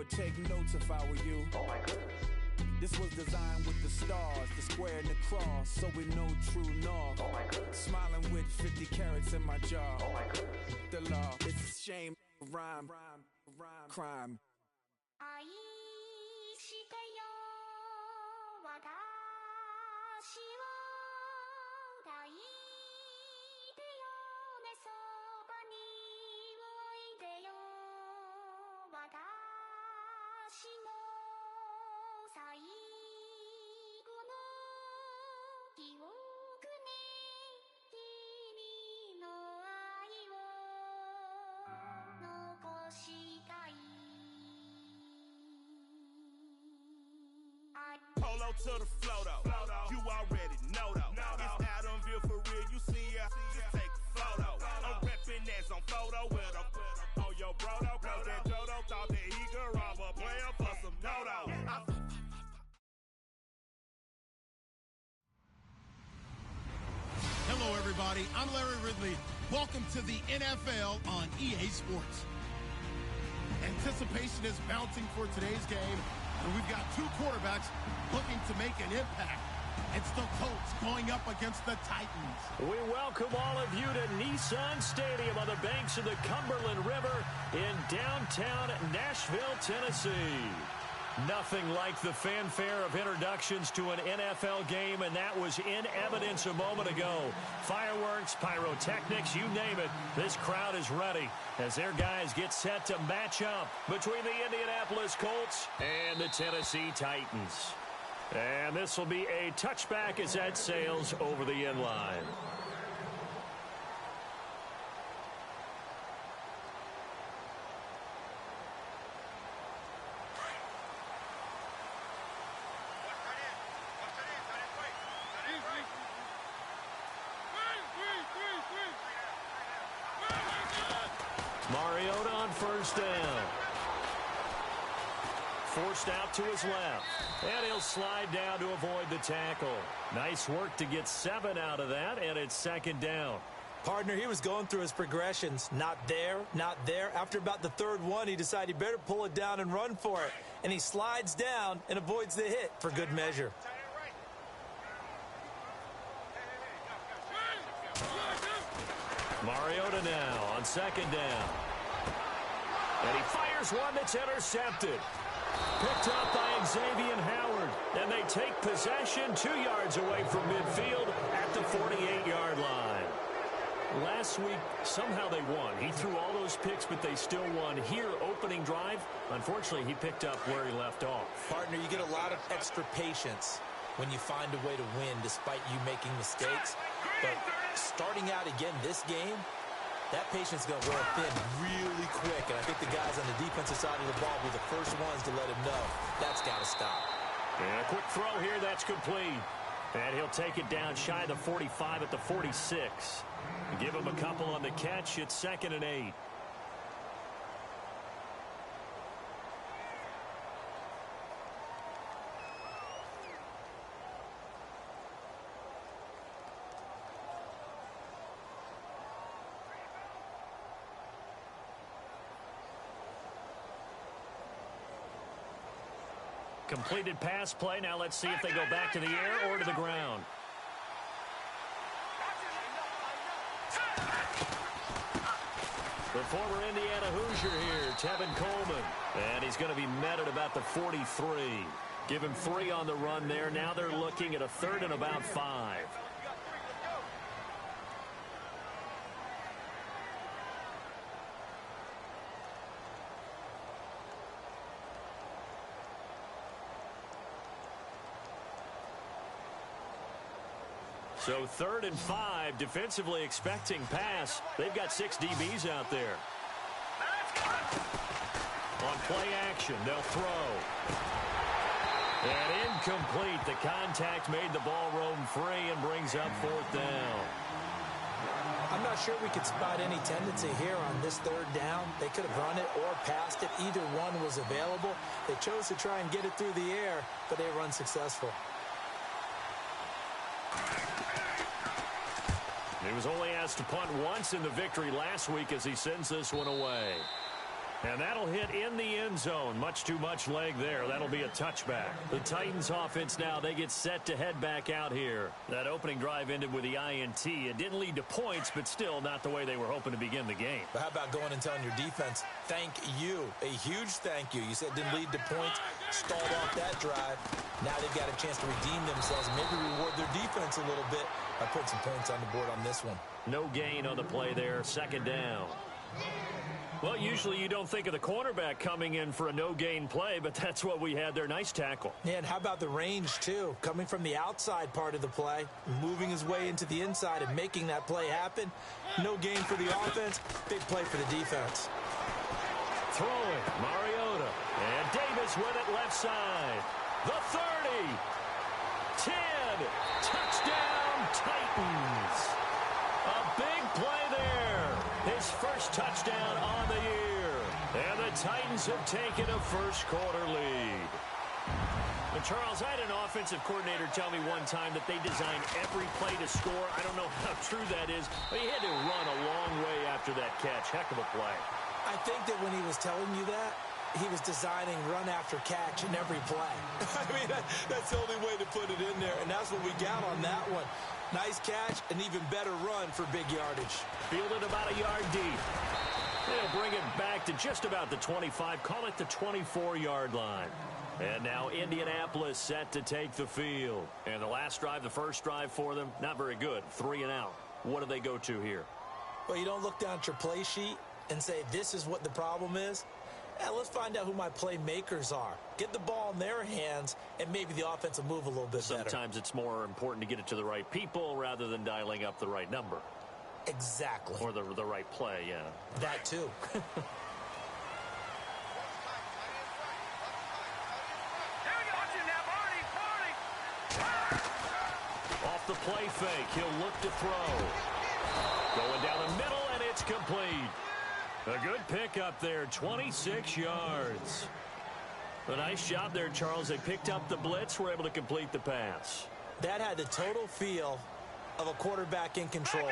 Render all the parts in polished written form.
would take notes if I were you. Oh my goodness. This was designed with the stars, the square and the cross, so we know true north. Oh my goodness. Smiling with 50 carats in my jaw. Oh my goodness. The law, it's a shame, rhyme, crime. 愛してよ私を抱いてよねそばにおいでよ私の最後の記憶に君の愛を残したい Polo to the flow though. You already know though. It's Adamville for real. You see ya? Just take a photo. I'm reppin' that's on photo with a on your bro though. Cause that Jodo thought that he could rob a player for some dodo. Hello, everybody. I'm Larry Ridley. Welcome to the NFL on EA Sports. Anticipation is mounting for today's game, and we've got two quarterbacks looking to make an impact. It's the Colts going up against the Titans. We welcome all of you to Nissan Stadium on the banks of the Cumberland River in downtown Nashville, Tennessee. Nothing like the fanfare of introductions to an NFL game, and that was in evidence a moment ago. Fireworks, pyrotechnics, you name it. This crowd is ready as their guys get set to match up between the Indianapolis Colts and the Tennessee Titans. And this will be a touchback as that sails over the end line. Mariota on first down. Forced out to his left. And he'll slide down to avoid the tackle. Nice work to get 7 out of that, and it's second down. Partner, he was going through his progressions. Not there, not there. After about the third one, he decided he better pull it down and run for it. And he slides down and avoids the hit for good measure. Mariota now on second down. And he fires one that's intercepted. Picked up by Xavier Howard. And they take possession 2 yards away from midfield at the 48-yard line. Last week, somehow they won. He threw all those picks, but they still won. Here, opening drive, unfortunately, he picked up where he left off. Partner, you get a lot of extra patience when you find a way to win despite you making mistakes. But starting out again this game, that patience is going to wear thin really quick. And I think the guys on the defensive side of the ball were the first ones to let him know that's got to stop. And a quick throw here, that's complete. And he'll take it down shy of the 45 at the 46. Give him a couple on the catch. It's 2nd and 8. Completed pass play. Now let's see if they go back to the air or to the ground. The former Indiana Hoosier here, Tevin Coleman. And he's going to be met at about the 43. Give him 3 on the run there. Now they're looking at a 3rd and about 5. So 3rd and 5, defensively expecting pass. They've got 6 DBs out there. On play action, they'll throw. And incomplete. The contact made the ball roam free and brings up 4th down. I'm not sure we could spot any tendency here on this 3rd down. They could have run it or passed it. Either one was available. They chose to try and get it through the air, but they were unsuccessful. He was only asked to punt once in the victory last week as he sends this one away. And that'll hit in the end zone. Much too much leg there. That'll be a touchback. The Titans offense now, they get set to head back out here. That opening drive ended with the INT. It didn't lead to points, but still not the way they were hoping to begin the game. But how about going and telling your defense, thank you, a huge thank you. You said it didn't lead to points, stalled off that drive. Now they've got a chance to redeem themselves and maybe reward their defense a little bit by putting some points on the board on this one. No gain on the play there, second down. Well, usually you don't think of the cornerback coming in for a no-gain play, but that's what we had there. Nice tackle. Yeah, and how about the range, too? Coming from the outside part of the play, moving his way into the inside and making that play happen. No gain for the offense, big play for the defense. Throwing, Mariota, and Davis with it left side. The 30, 10, touchdown, Titans. A big play there. His first touchdown on the year. And the Titans have taken a first-quarter lead. But Charles, I had an offensive coordinator tell me one time that they design every play to score. I don't know how true that is, but he had to run a long way after that catch. Heck of a play. I think that when he was telling you that, he was designing run after catch in every play. I mean, that's the only way to put it in there, and that's what we got on that one. Nice catch, an even better run for big yardage. Fielded about a yard deep. They'll bring it back to just about the 25, call it the 24-yard line. And now Indianapolis set to take the field. And the last drive, the first drive for them, not very good. 3 and out. What do they go to here? Well, you don't look down at your play sheet and say, this is what the problem is. Let's find out who my playmakers are. Get the ball in their hands, and maybe the offense will move a little bit better. Sometimes it's more important to get it to the right people rather than dialing up the right number. Exactly. Or the right play, yeah. That too. Off the play fake, he'll look to throw. Going down the middle, and it's complete. A good pickup there, 26 yards. A nice job there, Charles. They picked up the blitz, were able to complete the pass. That had the total feel of a quarterback in control.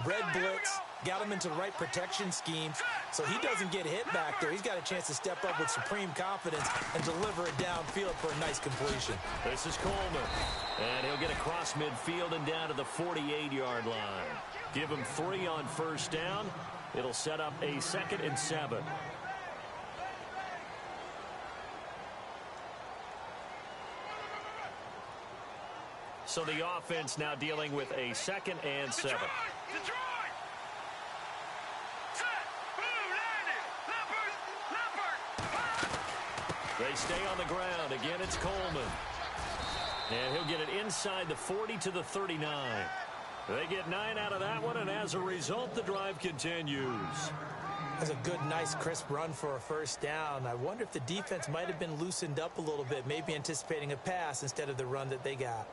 Red blitz, got him into the right protection schemes, so he doesn't get hit back there. He's got a chance to step up with supreme confidence and deliver it downfield for a nice completion. This is Coleman, and he'll get across midfield and down to the 48-yard line. Give him 3 on first down. It'll set up a 2nd and 7. So the offense now dealing with a 2nd and 7. They stay on the ground. Again, it's Coleman. And he'll get it inside the 40 to the 39. They get 9 out of that one, and as a result, the drive continues. That's a good, nice, crisp run for a first down. I wonder if the defense might have been loosened up a little bit, maybe anticipating a pass instead of the run that they got.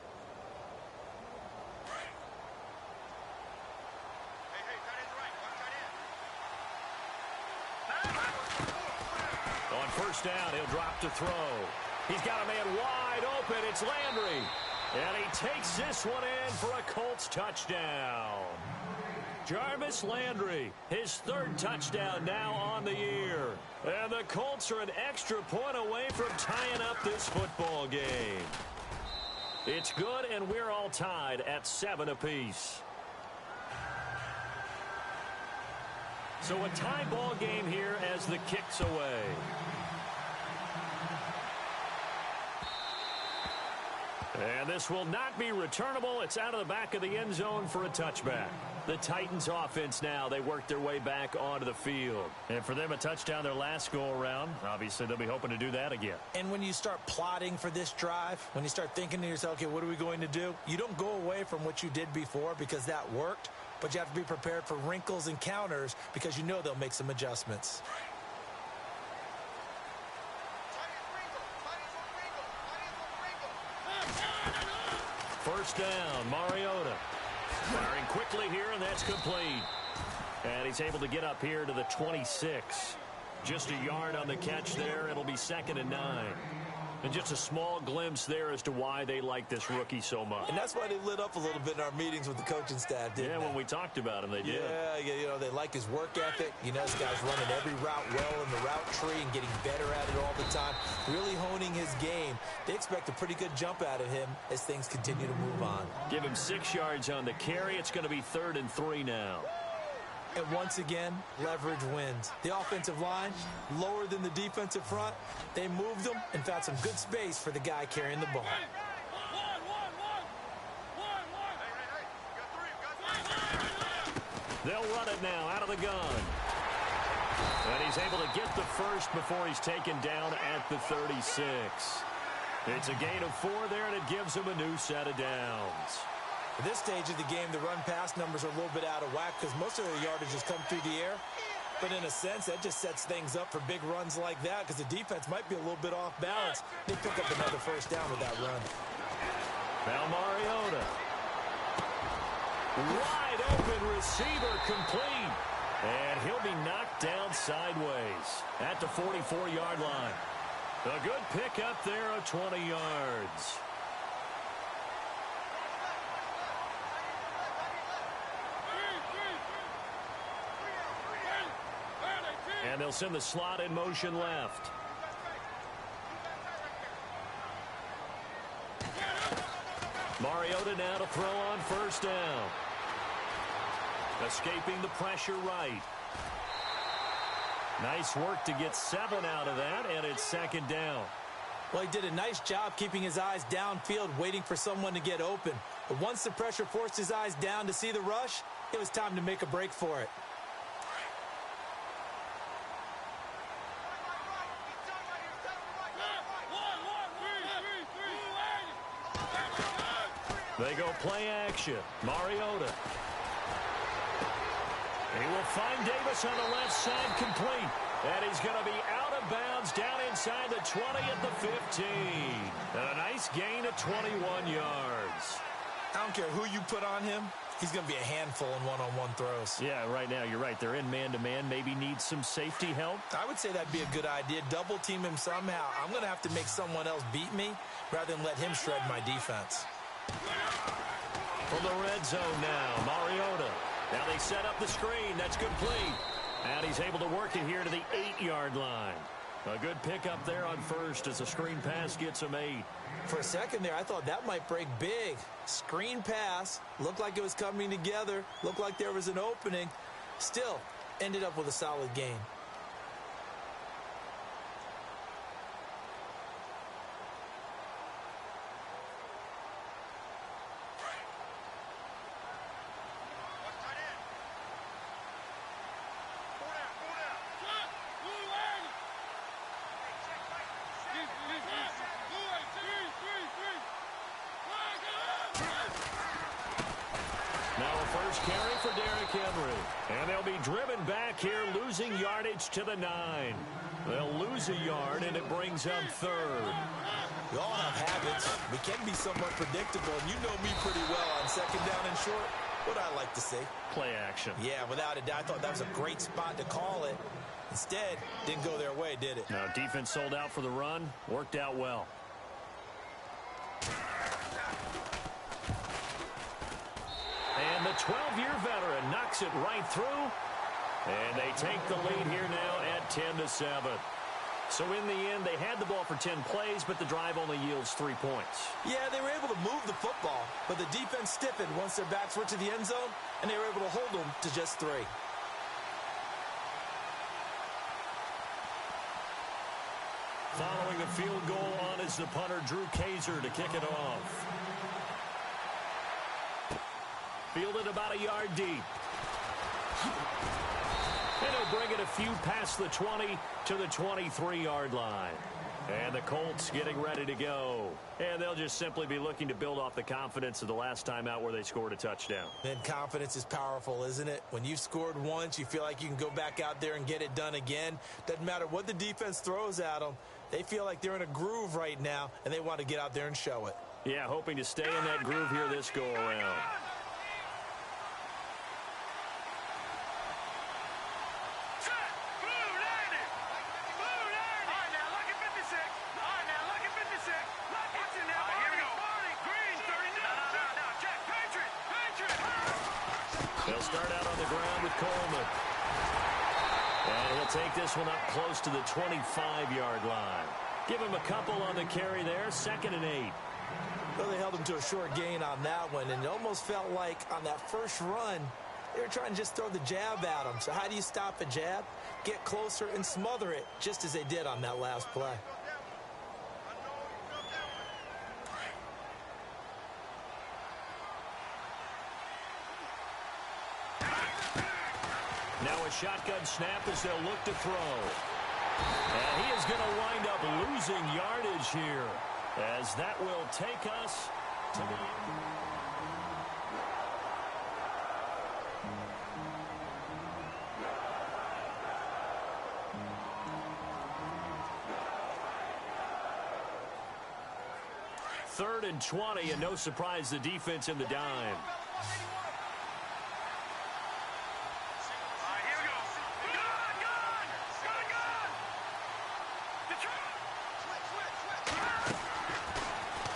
On first down, he'll drop to throw. He's got a man wide open. It's Landry. And he takes this one in for a Colts touchdown. Jarvis Landry, his 3rd touchdown now on the year. And the Colts are an extra point away from tying up this football game. It's good, and we're all tied at 7 apiece. So a tie ball game here as the kick's away. And this will not be returnable. It's out of the back of the end zone for a touchback. The Titans offense now, they work their way back onto the field. And for them, a touchdown their last go-around. Obviously, they'll be hoping to do that again. And when you start plotting for this drive, when you start thinking to yourself, okay, what are we going to do? You don't go away from what you did before because that worked, but you have to be prepared for wrinkles and counters because you know they'll make some adjustments. First down, Mariota. Firing quickly here, and that's complete. And he's able to get up here to the 26. Just a yard on the catch there. It'll be 2nd and 9. And just a small glimpse there as to why they like this rookie so much. And that's why they lit up a little bit in our meetings with the coaching staff, didn't they? When we talked about him, they did. Yeah, you know, they like his work ethic. You know, this guy's running every route well in the route tree and getting better at it all the time, really honing his game. They expect a pretty good jump out of him as things continue to move on. Give him 6 yards on the carry. It's going to be 3rd and 3 now. And once again, leverage wins. The offensive line, lower than the defensive front. They moved them and found some good space for the guy carrying the ball. They'll run it now out of the gun. And he's able to get the first before he's taken down at the 36. It's a gain of 4 there, and it gives him a new set of downs. At this stage of the game, the run-pass numbers are a little bit out of whack because most of their yardage has come through the air. But in a sense, that just sets things up for big runs like that because the defense might be a little bit off balance. They pick up another first down with that run. Now Mariota. Wide open receiver complete. And he'll be knocked down sideways at the 44-yard line. A good pickup there of 20 yards. And they'll send the slot in motion left. Mariota now to throw on first down. Escaping the pressure right. Nice work to get 7 out of that, and it's 2nd down. Well, he did a nice job keeping his eyes downfield, waiting for someone to get open. But once the pressure forced his eyes down to see the rush, it was time to make a break for it. They go play action. Mariota. He will find Davis on the left side complete. And he's going to be out of bounds down inside the 20 at the 15. And a nice gain of 21 yards. I don't care who you put on him. He's going to be a handful in one-on-one throws. Yeah, right now, you're right. They're in man-to-man. Maybe need some safety help. I would say that'd be a good idea. Double team him somehow. I'm going to have to make someone else beat me rather than let him shred my defense. From the red zone now, Mariota. Now they set up the screen. That's complete. And he's able to work it here to the 8-yard line. A good pickup there on first as the screen pass gets him 8. For a second there, I thought that might break big. Screen pass. Looked like it was coming together. Looked like there was an opening. Still, ended up with a solid gain. Carry for Derrick Henry. And they'll be driven back here, losing yardage to the 9. They'll lose a yard, and it brings up 3rd. We all have habits. We can be somewhat predictable, and you know me pretty well on 2nd down and short. What I like to see. Play action. Yeah, without a doubt. I thought that was a great spot to call it. Instead, didn't go their way, did it? Now, defense sold out for the run. Worked out well. And the 12-year veteran knocks it right through. And they take the lead here now at 10-7. So in the end, they had the ball for 10 plays, but the drive only yields 3 points. Yeah, they were able to move the football, but the defense stiffened once their backs were to the end zone, and they were able to hold them to just 3. Following a field goal on is the punter, Drew Kaiser, to kick it off. Fielded about a yard deep. And he'll bring it a few past the 20 to the 23-yard line. And the Colts getting ready to go. And they'll just simply be looking to build off the confidence of the last time out where they scored a touchdown. And confidence is powerful, isn't it? When you've scored once, you feel like you can go back out there and get it done again. Doesn't matter what the defense throws at them. They feel like they're in a groove right now, and they want to get out there and show it. Yeah, hoping to stay in that groove here this go-around. They'll start out on the ground with Coleman. And he'll take this one up close to the 25-yard line. Give him a couple on the carry there, 2nd and 8. Well, they held him to a short gain on that one, and it almost felt like on that first run, they were trying to just throw the jab at him. So how do you stop a jab? Get closer and smother it, just as they did on that last play. Now a shotgun snap as they'll look to throw. And he is going to wind up losing yardage here, as that will take us to the... Third and 20, and no surprise, the defense in the dime.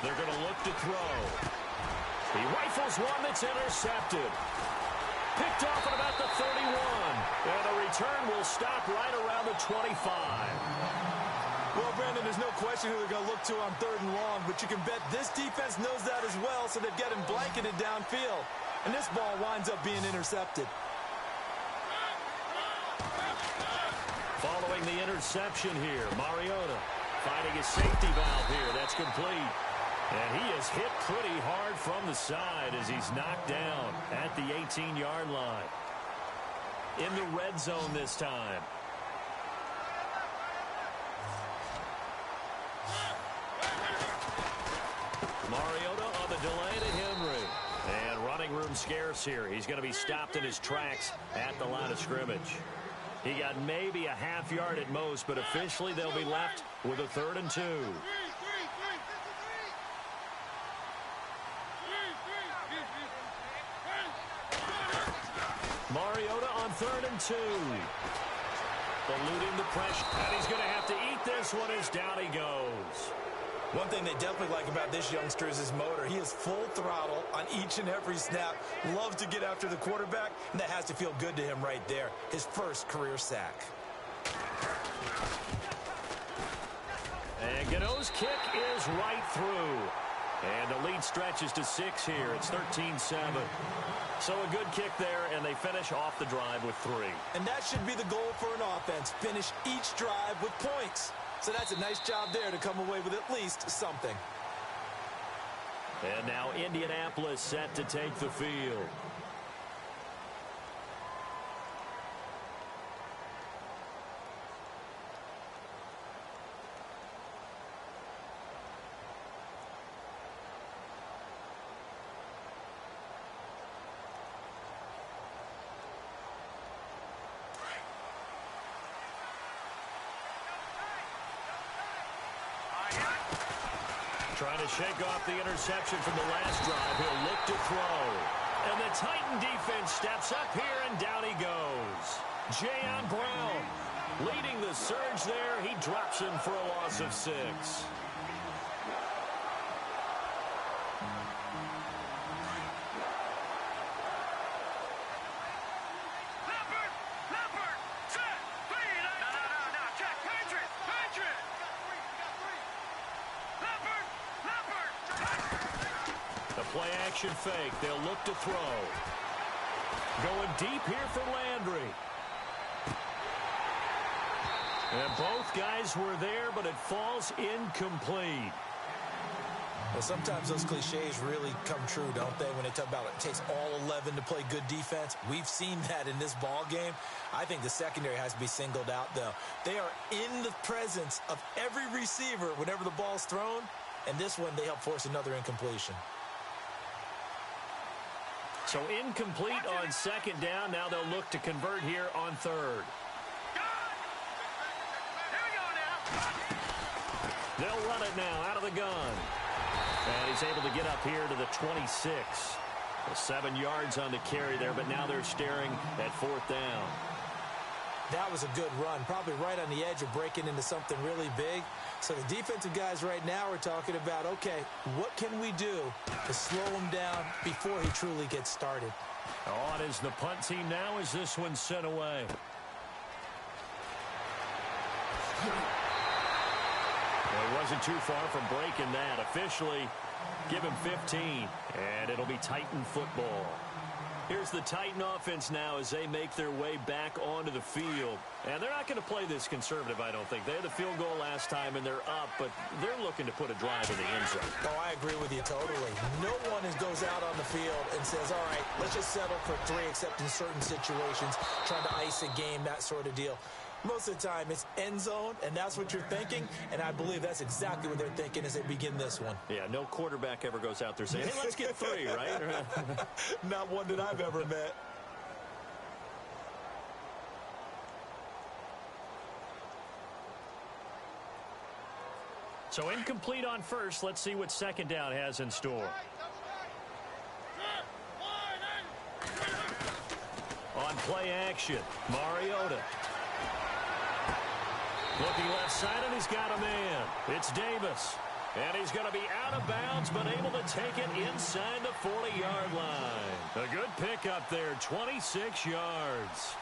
They're going to look to throw. He rifles one that's intercepted. Picked off at about the 31. And the return will stop right around the 25. Well, Brandon, there's no question who they're going to look to on 3rd and long, but you can bet this defense knows that as well, so they've got him blanketed downfield. And this ball winds up being intercepted. Following the interception here, Mariota finding a safety valve here. That's complete. And he is hit pretty hard from the side as he's knocked down at the 18-yard line. In the red zone this time. Mariota on the delay to Henry. And running room scarce here. He's going to be stopped in his tracks at the line of scrimmage. He got maybe a half yard at most, but officially they'll be left with a 3rd and 2. Mariota on 3rd and 2. Eluding the pressure. And he's going to have to eat this one as down he goes. One thing they definitely like about this youngster is his motor. He is full throttle on each and every snap. Loves to get after the quarterback, and that has to feel good to him right there. His first career sack. And Gano's kick is right through. And the lead stretches to 6 here. It's 13-7. So a good kick there, and they finish off the drive with 3. And that should be the goal for an offense. Finish each drive with points. So that's a nice job there to come away with at least something. And now Indianapolis set to take the field. Trying to shake off the interception from the last drive. He'll look to throw. And the Titan defense steps up here, and down he goes. Jayon Brown leading the surge there. He drops him for a loss of 6. Play action fake. They'll look to throw. Going deep here for Landry. And both guys were there, but it falls incomplete. Well, sometimes those cliches really come true, don't they? When they talk about it takes all 11 to play good defense. We've seen that in this ball game. I think the secondary has to be singled out, though. They are in the presence of every receiver whenever the ball's thrown. And this one, they help force another incompletion. So incomplete on 2nd down. Now they'll look to convert here on 3rd. They'll run it now out of the gun. And he's able to get up here to the 26. 7 yards on the carry there, but now they're staring at 4th down. That was a good run, probably right on the edge of breaking into something really big. So the defensive guys right now are talking about, okay, what can we do to slow him down before he truly gets started? On is the punt team now as this one's sent away. Well, he wasn't too far from breaking that. Officially, give him 15, and it'll be Titan football. Here's the Titan offense now as they make their way back onto the field. And they're not going to play this conservative, I don't think. They had the field goal last time, and they're up, but they're looking to put a drive in the end zone. Oh, I agree with you totally. No one goes out on the field and says, all right, let's just settle for 3, except in certain situations, trying to ice a game, that sort of deal. Most of the time, it's end zone, and that's what you're thinking, and I believe that's exactly what they're thinking as they begin this one. Yeah, no quarterback ever goes out there saying, hey, let's get 3, right? Not one that I've ever met. So incomplete on first. Let's see what second down has in store. On play action, Mariota. Looking left side, and he's got a man. It's Davis. And he's going to be out of bounds, but able to take it inside the 40-yard line. A good pickup there, 26 yards.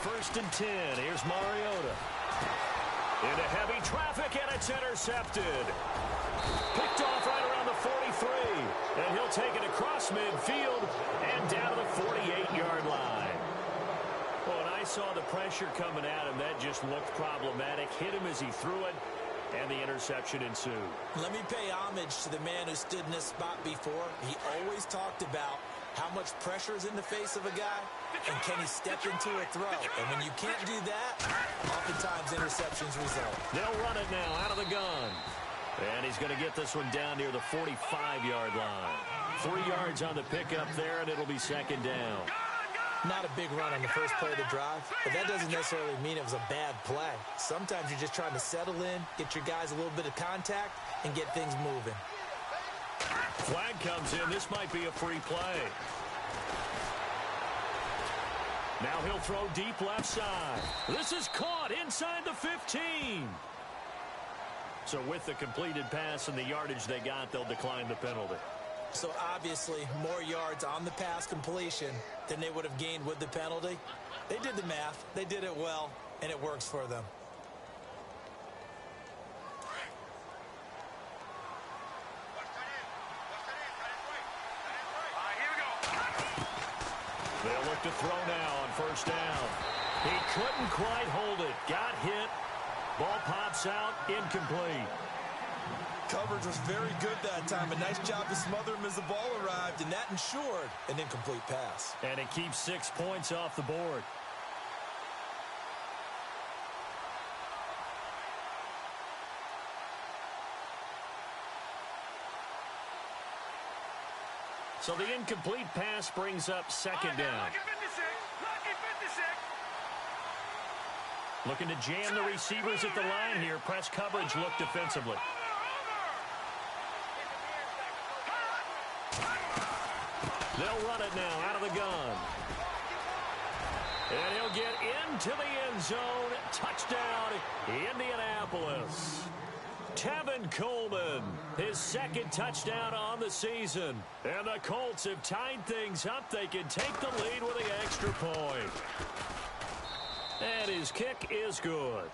First and 10. Here's Mariota. Into heavy traffic, and it's intercepted. Picked off right around the 43. And he'll take it across midfield and down to the 48-yard line. Well, when I saw the pressure coming at him, that just looked problematic. Hit him as he threw it, and the interception ensued. Let me pay homage to the man who stood in this spot before. He always talked about how much pressure is in the face of a guy, and can he step into a throw? And when you can't do that, oftentimes interceptions result. They'll run it now out of the gun. And he's going to get this one down near the 45-yard line. 3 yards on the pickup there, and it'll be second down. Not a big run on the first play of the drive, but that doesn't necessarily mean it was a bad play. Sometimes you're just trying to settle in, get your guys a little bit of contact, and get things moving. Flag comes in. This might be a free play. Now he'll throw deep left side. This is caught inside the 15. So with the completed pass and the yardage they got, they'll decline the penalty. So obviously more yards on the pass completion than they would have gained with the penalty. They did the math. They did it well, and it works for them. They'll look to throw now on first down. He couldn't quite hold it. Got hit. Ball pops out. Incomplete. Coverage was very good that time. A nice job to smother him as the ball arrived, and that ensured an incomplete pass. And it keeps 6 points off the board. So the incomplete pass brings up second down. Looking to jam the receivers at the line here. Press coverage look defensively. They'll run it now out of the gun. And he'll get into the end zone. Touchdown, Indianapolis. Tevin Coleman, his second touchdown on the season. And the Colts have tied things up. They can take the lead with the extra point. And his kick is good.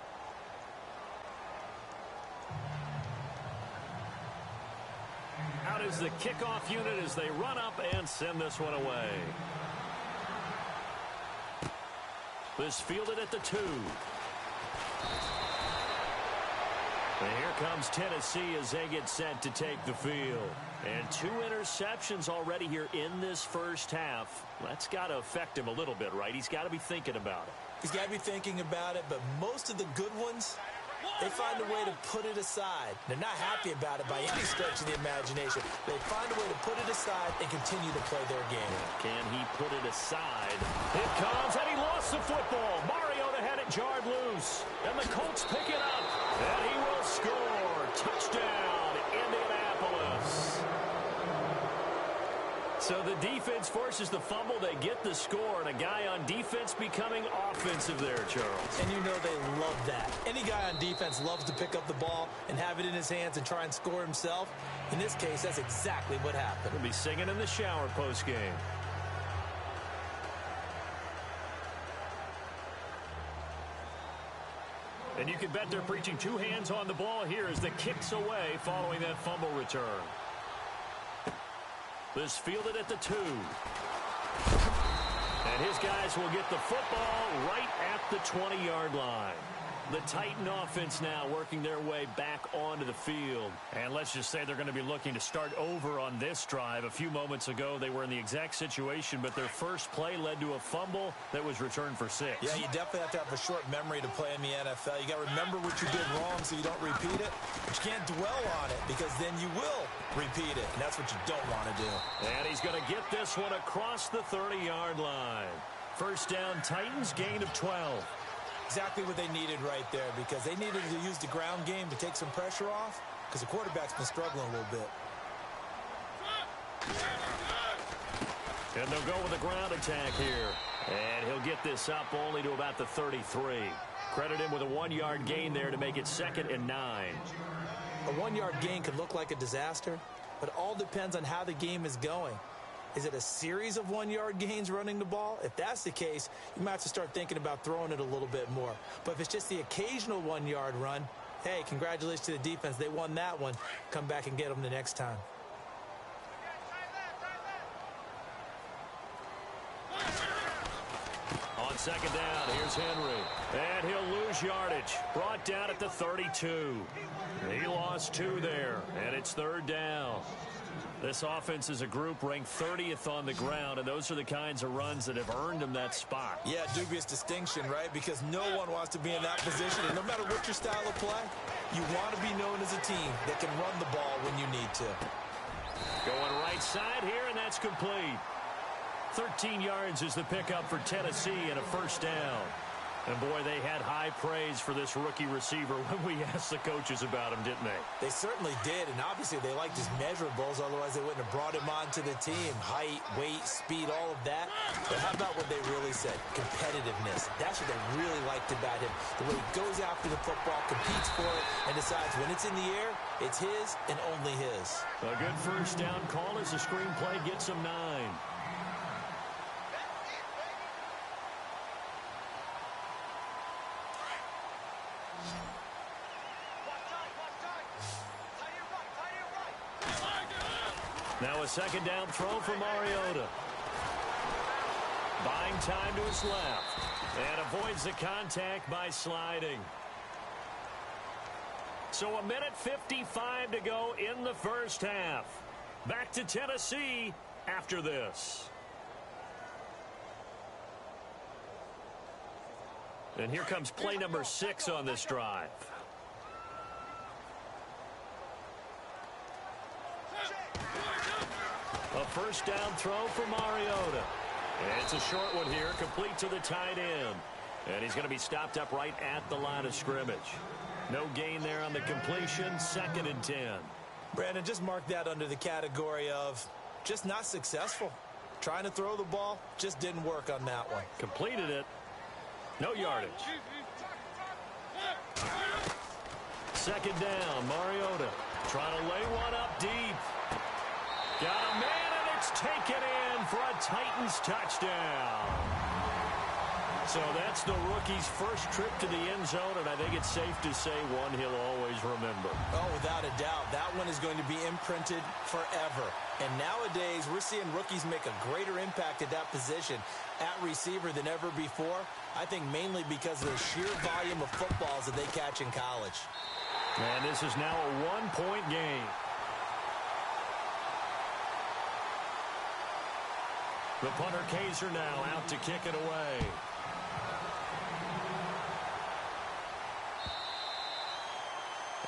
Out is the kickoff unit as they run up and send this one away. This fielded at the 2. And here comes Tennessee as they get set to take the field. And 2 interceptions already here in this first half. That's got to affect him a little bit, right? He's got to be thinking about it. He's got to be thinking about it, but most of the good ones, they find a way to put it aside. They're not happy about it by any stretch of the imagination. They find a way to put it aside and continue to play their game. Can he put it aside? It comes, and he lost the football. Mariota had it jarred loose. And the Colts pick it up. And he will score. Touchdown, Indianapolis. So the defense forces the fumble. They get the score. And a guy on defense becoming offensive there, Charles. And you know they love that. Any guy on defense loves to pick up the ball and have it in his hands and try and score himself. In this case, that's exactly what happened. We'll be singing in the shower post-game. And you can bet they're preaching two hands on the ball here as the kick's away following that fumble return. This fielded at the 2. And his guys will get the football right at the 20-yard line. The Titan offense now working their way back onto the field. And let's just say they're going to be looking to start over on this drive. A few moments ago, they were in the exact situation, but their first play led to a fumble that was returned for 6. Yeah, you definitely have to have a short memory to play in the NFL. You got to remember what you did wrong so you don't repeat it. But you can't dwell on it because then you will repeat it, and that's what you don't want to do. And he's going to get this one across the 30-yard line. First down, Titans, gain of 12. Exactly what they needed right there because they needed to use the ground game to take some pressure off because the quarterback's been struggling a little bit. And they'll go with a ground attack here. And he'll get this up only to about the 33. Credit him with a 1-yard gain there to make it 2nd and 9. A 1-yard gain could look like a disaster, but it all depends on how the game is going. Is it a series of 1-yard gains running the ball? If that's the case, you might have to start thinking about throwing it a little bit more. But if it's just the occasional 1-yard run, hey, congratulations to the defense. They won that one. Come back and get them the next time. On second down, here's Henry. And he'll lose yardage. Brought down at the 32. He lost 2 there, and it's 3rd down. This offense as a group ranked 30th on the ground, and those are the kinds of runs that have earned them that spot. Yeah, dubious distinction, right? Because no one wants to be in that position, and no matter what your style of play, you want to be known as a team that can run the ball when you need to. Going right side here, and that's complete. 13 yards is the pickup for Tennessee and a first down. And, boy, they had high praise for this rookie receiver when we asked the coaches about him, didn't they? They certainly did, and obviously they liked his measurables. Otherwise, they wouldn't have brought him onto the team. Height, weight, speed, all of that. But how about what they really said? Competitiveness. That's what they really liked about him. The way he goes after the football, competes for it, and decides when it's in the air, it's his and only his. A good first down call as the screenplay gets him 9. Now a second down throw for Mariota. Buying time to his left. And avoids the contact by sliding. So 1:55 to go in the first half. Back to Tennessee after this. And here comes play number 6 on this drive. A first down throw for Mariota. And it's a short one here, complete to the tight end. And he's going to be stopped up right at the line of scrimmage. No gain there on the completion, 2nd and 10. Brandon, just mark that under the category of just not successful. Trying to throw the ball, just didn't work on that one. Completed it. No yardage. Second down, Mariota trying to lay one up deep. Got a man, and it's taken in for a Titans touchdown. So that's the rookie's first trip to the end zone, and I think it's safe to say one he'll always remember. Oh, without a doubt. That one is going to be imprinted forever. And nowadays, we're seeing rookies make a greater impact at that position at receiver than ever before. I think mainly because of the sheer volume of footballs that they catch in college. And this is now a 1-point game. The punter Kaiser now out to kick it away.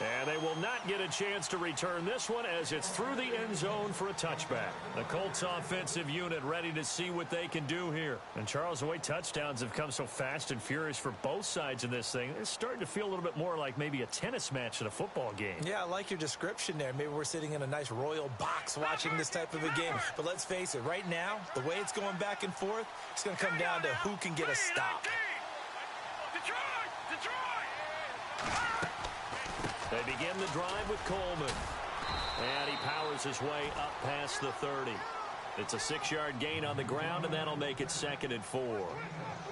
And they will not get a chance to return this one as it's through the end zone for a touchback. The Colts offensive unit ready to see what they can do here. And Charles, the way touchdowns have come so fast and furious for both sides in this thing, it's starting to feel a little bit more like maybe a tennis match in a football game. Yeah, I like your description there. Maybe we're sitting in a nice royal box watching this type of a game. But let's face it, right now, the way it's going back and forth, it's going to come down to who can get a stop. They begin the drive with Coleman. And he powers his way up past the 30. It's a 6-yard gain on the ground, and that'll make it 2nd and 4.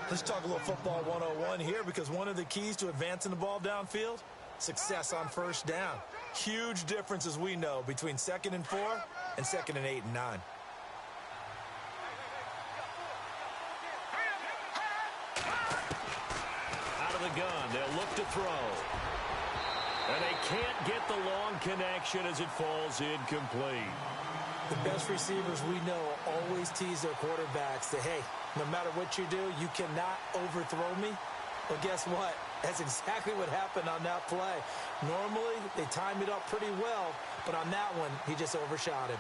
Let's talk a little football 101 here, because one of the keys to advancing the ball downfield, success on first down. Huge difference, as we know, between 2nd and 4 and 2nd and 8 and 9. Out of the gun, they'll look to throw. And they can't get the long connection as it falls incomplete. The best receivers we know always tease their quarterbacks that, hey, no matter what you do, you cannot overthrow me. Well, guess what? That's exactly what happened on that play. Normally, they time it up pretty well, but on that one, he just overshot him.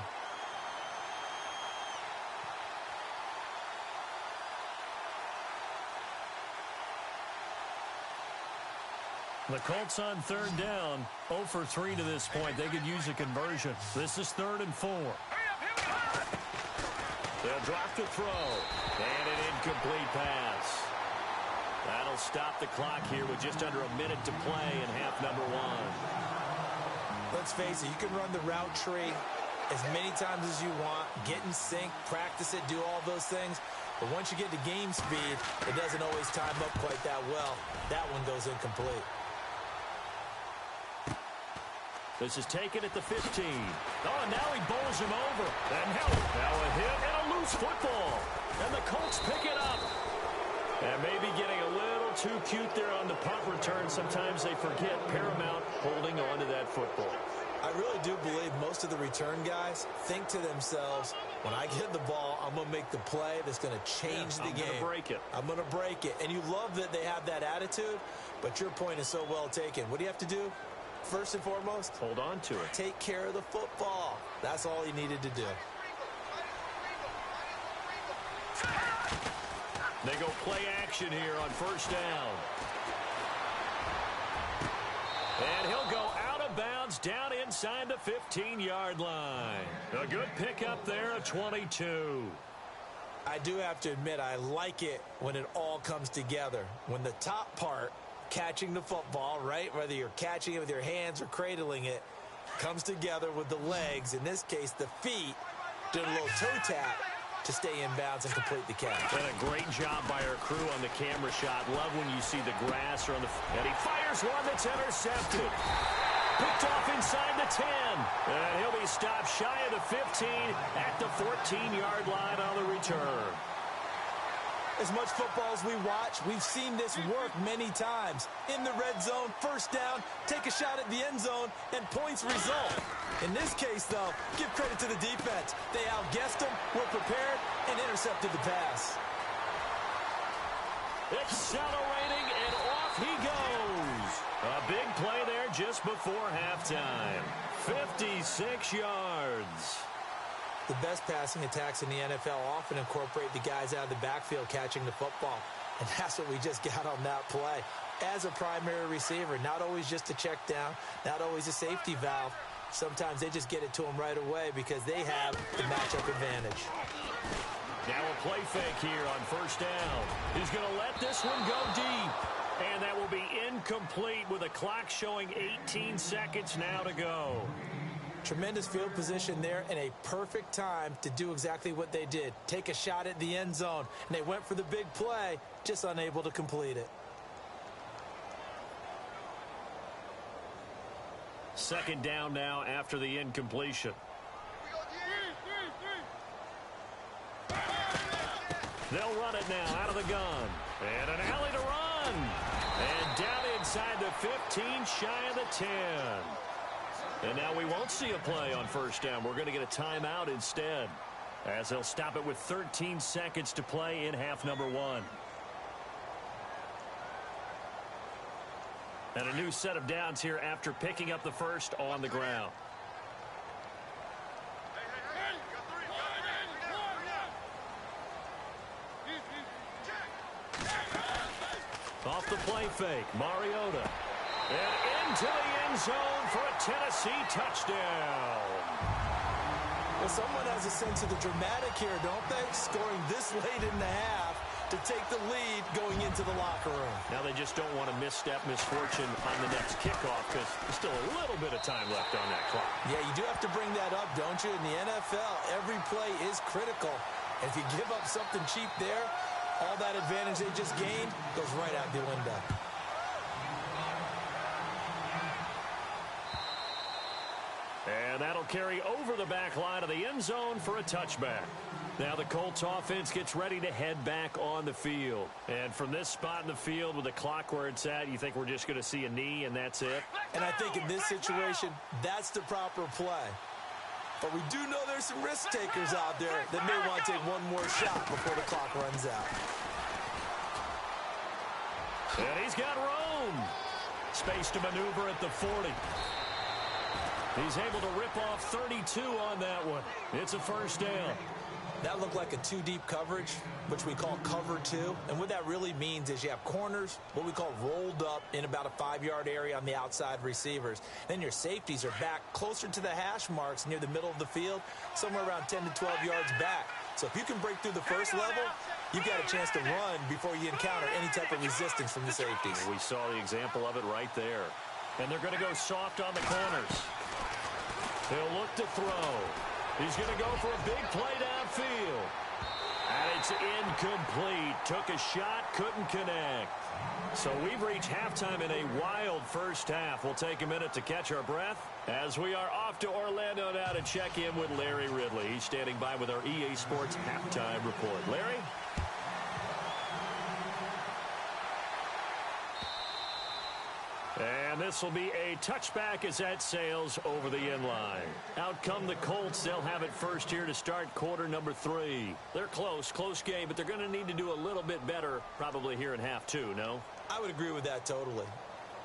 The Colts on 3rd down, 0 for 3 to this point. They could use a conversion. This is 3rd and 4. They'll drop to throw. And an incomplete pass. That'll stop the clock here with just under a minute to play in half number 1. Let's face it, you can run the route tree as many times as you want, get in sync, practice it, do all those things. But once you get to game speed, it doesn't always time up quite that well. That one goes incomplete. This is taken at the 15. Oh, and now he bowls him over. And now a hit and a loose football. And the Colts pick it up. And maybe getting a little too cute there on the punt return. Sometimes they forget paramount holding on to that football. I really do believe most of the return guys think to themselves, when I get the ball, I'm going to make the play that's going to change the game. I'm going to break it. I'm going to break it. And you love that they have that attitude, but your point is so well taken. What do you have to do? First and foremost, hold on to it. Take care of the football. That's all he needed to do. They go play action here on 1st down. And he'll go out of bounds down inside the 15-yard line. A good pickup there at 22. I do have to admit, I like it when it all comes together. When the top part, catching the football, right, whether you're catching it with your hands or cradling it, comes together with the legs, in this case the feet, did a little toe tap to stay in bounds and complete the catch. And a great job by our crew on the camera shot. Love when you see the grass or on the... And he fires one that's intercepted. Picked off inside the 10. And he'll be stopped shy of the 15 at the 14-yard line on the return. As much football as we watch, we've seen this work many times. In the red zone, 1st down, take a shot at the end zone, and points result. In this case, though, give credit to the defense. They outguessed them, were prepared, and intercepted the pass. Accelerating, and off he goes. A big play there just before halftime. 56 yards. The best passing attacks in the NFL often incorporate the guys out of the backfield catching the football. And that's what we just got on that play. As a primary receiver, not always just a check down, not always a safety valve. Sometimes they just get it to them right away because they have the matchup advantage. Now a play fake here on 1st down. He's going to let this one go deep. And that will be incomplete with a clock showing 18 seconds now to go. Tremendous field position there and a perfect time to do exactly what they did. Take a shot at the end zone. And they went for the big play, just unable to complete it. 2nd down now after the incompletion. They'll run it now out of the gun. And an alley to run. And down inside the 15, shy of the 10. And now we won't see a play on 1st down. We're going to get a timeout instead, as they'll stop it with 13 seconds to play in half number 1. And a new set of downs here after picking up the first on the ground. Off the play fake, Mariota. And into the end zone for a Tennessee touchdown. Well, someone has a sense of the dramatic here, don't they? Scoring this late in the half to take the lead going into the locker room. Now they just don't want to misstep misfortune on the next kickoff because there's still a little bit of time left on that clock. Yeah, you do have to bring that up, don't you? In the NFL, every play is critical. If you give up something cheap there, all that advantage they just gained goes right out the window. And that'll carry over the back line of the end zone for a touchback. Now the Colts offense gets ready to head back on the field. And from this spot in the field with the clock where it's at, you think we're just going to see a knee and that's it? And I think in this situation, that's the proper play. But we do know there's some risk takers out there that may want to take one more shot before the clock runs out. And he's got room. Space to maneuver at the 40. He's able to rip off 32 on that one. It's a first down. That looked like a two-deep coverage, which we call cover two. And what that really means is you have corners, what we call rolled up in about a 5-yard area on the outside receivers. Then your safeties are back closer to the hash marks near the middle of the field, somewhere around 10 to 12 yards back. So if you can break through the first level, you've got a chance to run before you encounter any type of resistance from the safeties. We saw the example of it right there. And they're going to go soft on the corners. He'll look to throw. He's going to go for a big play downfield. And it's incomplete. Took a shot, couldn't connect. So we've reached halftime in a wild first half. We'll take a minute to catch our breath as we are off to Orlando now to check in with Larry Ridley. He's standing by with our EA Sports halftime report. Larry? And this will be a touchback as that sails over the end line. Out come the Colts. They'll have it first here to start quarter number 3. They're close game, but they're going to need to do a little bit better probably here in half 2, no? I would agree with that totally.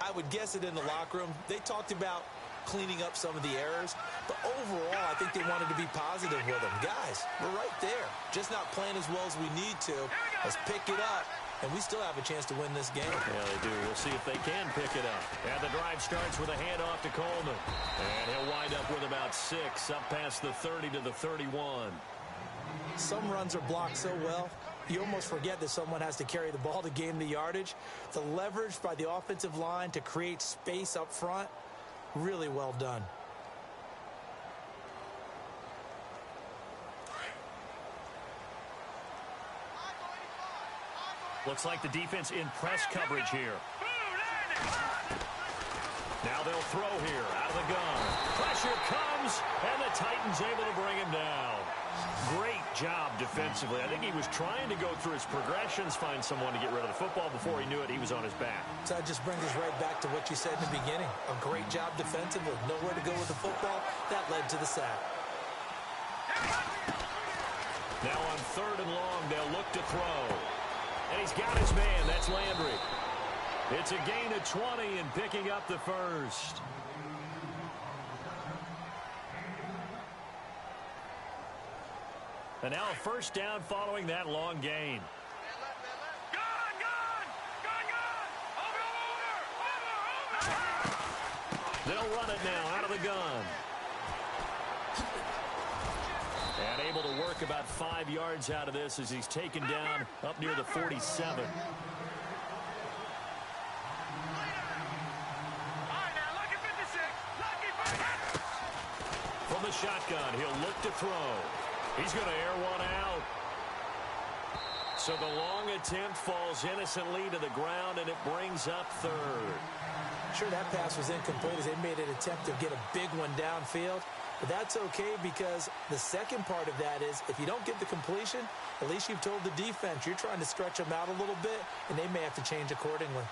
I would guess it in the locker room. They talked about cleaning up some of the errors, but overall, I think they wanted to be positive with them. Guys, we're right there. Just not playing as well as we need to. Let's pick it up, and we still have a chance to win this game. Yeah, they do. We'll see if they can pick it up. And the drive starts with a handoff to Coleman. And he'll wind up with about 6, up past the 30 to the 31. Some runs are blocked so well, you almost forget that someone has to carry the ball to gain the yardage. The leverage by the offensive line to create space up front, really well done. Looks like the defense in press coverage here. Now they'll throw here out of the gun. Pressure comes, and the Titans able to bring him down. Great job defensively. I think he was trying to go through his progressions, find someone to get rid of the football. Before he knew it, he was on his back. So that just brings us right back to what you said in the beginning. A great job defensively. Nowhere to go with the football. That led to the sack. Now on 3rd and long, they'll look to throw. And he's got his man. That's Landry. It's a gain of 20 and picking up the first. And now a first down following that long gain. They'll run it now out of the gun. And able to work about 5 yards out of this as he's taken down up near the 47. From the shotgun, he'll look to throw. He's going to air one out. So the long attempt falls innocently to the ground, and it brings up 3rd. Sure, that pass was incomplete as they made an attempt to get a big one downfield. But that's okay because the second part of that is if you don't get the completion, at least you've told the defense you're trying to stretch them out a little bit, and they may have to change accordingly.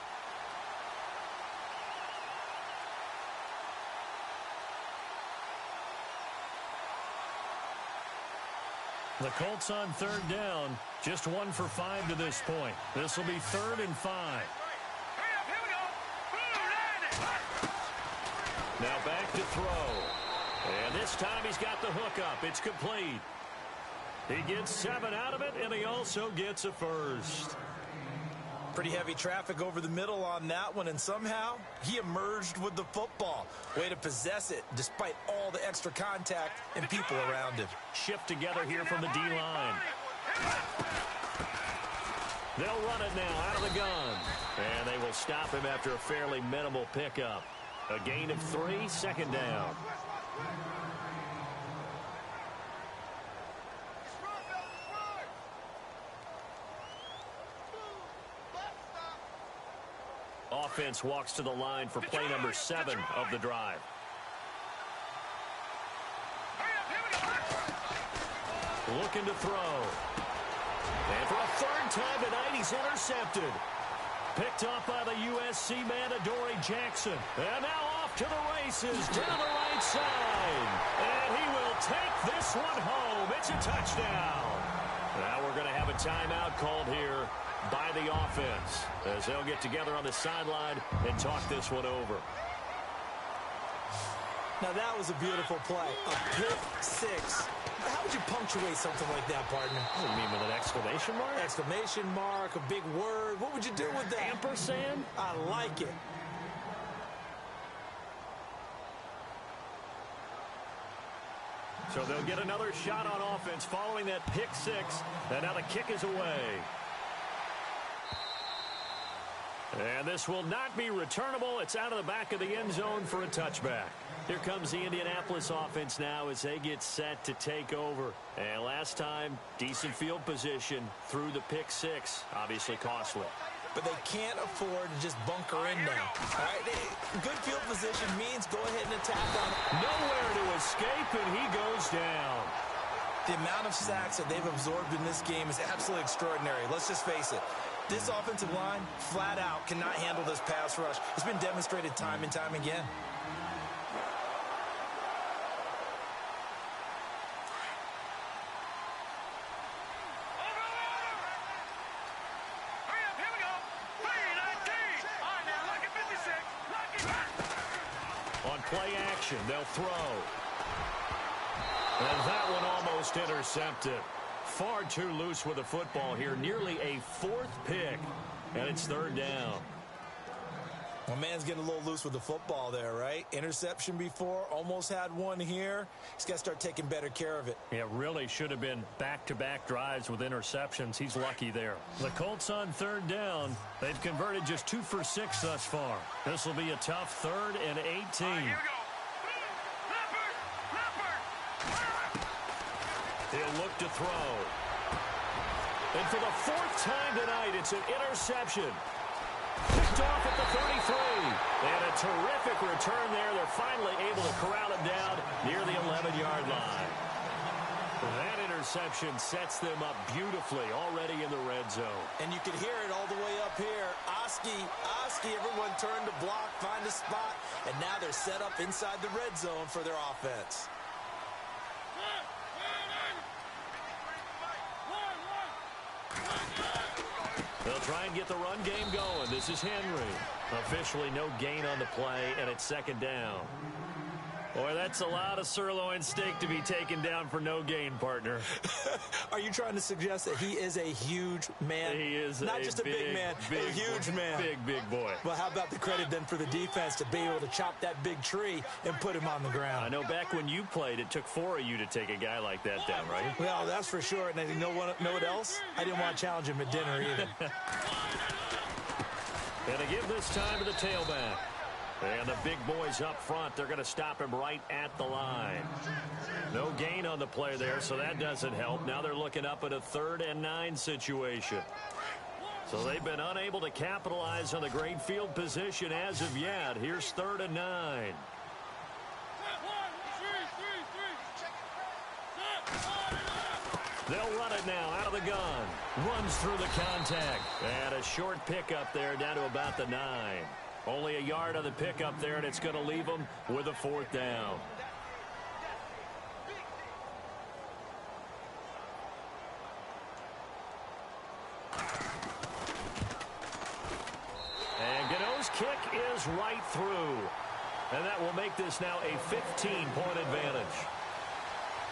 The Colts on 3rd down, just 1 for 5 to this point. This will be 3rd and 5. Now back to throw. And this time he's got the hook up. It's complete. He gets 7 out of it, and he also gets a first. Pretty heavy traffic over the middle on that one, and somehow he emerged with the football. Way to possess it despite all the extra contact and people around him. Shift together here from the D-line. They'll run it now out of the gun. And they will stop him after a fairly minimal pickup. A gain of 3, second down. Offense walks to the line for play number 7 of the drive. Looking to throw. And for a third time tonight, he's intercepted. Picked off by the USC man, Adoree Jackson. And now off to the races down the right side. And he will take this one home. It's a touchdown. Now we're going to have a timeout called here by the offense as they'll get together on the sideline and talk this one over. Now that was a beautiful play. A pick 6. How would you punctuate something like that, partner? What do you mean, with an exclamation mark? Exclamation mark, a big word. What would you do with that? Ampersand? I like it. So they'll get another shot on offense following that pick 6. And now the kick is away. And this will not be returnable. It's out of the back of the end zone for a touchback. Here comes the Indianapolis offense now as they get set to take over. And last time, decent field position through the pick 6. Obviously costly. But they can't afford to just bunker in now. All right, good field position means go ahead and attack on it. Nowhere to escape, and he goes down. The amount of sacks that they've absorbed in this game is absolutely extraordinary. Let's just face it. This offensive line, flat out, cannot handle this pass rush. It's been demonstrated time and time again. On play action, they'll throw. And that one almost intercepted. Far too loose with the football here. Nearly a 4th pick. And it's 3rd down. Well, man's getting a little loose with the football there, right? Interception before, almost had one here. He's got to start taking better care of it. Yeah, really should have been back-to-back drives with interceptions. He's lucky there. The Colts on 3rd down. They've converted just 2 for 6 thus far. This will be a tough 3rd and 18. Here we go. He'll look to throw. And for the 4th time tonight, it's an interception. Picked off at the 33. And a terrific return there. They're finally able to corral him down near the 11-yard line. That interception sets them up beautifully already in the red zone. And you can hear it all the way up here. Oski, everyone turned to block, find a spot, and now they're set up inside the red zone for their offense. They'll try and get the run game going. This is Henry. Officially no gain on the play, and it's 2nd down. Boy, that's a lot of sirloin steak to be taken down for no gain, partner. Are you trying to suggest that he is a huge man? He is not just a big man, a huge man. Big boy. Well, how about the credit then for the defense to be able to chop that big tree and put him on the ground? I know back when you played, it took 4 of you to take a guy like that down, right? Well, that's for sure. And you know what else? I didn't want to challenge him at dinner either. And to give this time to the tailback. And the big boys up front, they're going to stop him right at the line. No gain on the play there, so that doesn't help. Now they're looking up at a 3rd and 9 situation. So they've been unable to capitalize on the great field position as of yet. Here's 3rd and 9. They'll run it now out of the gun. Runs through the contact. And a short pickup there down to about the 9. Only a yard on the pickup there, and it's going to leave them with a 4th down. And Gano's kick is right through. And that will make this now a 15-point advantage.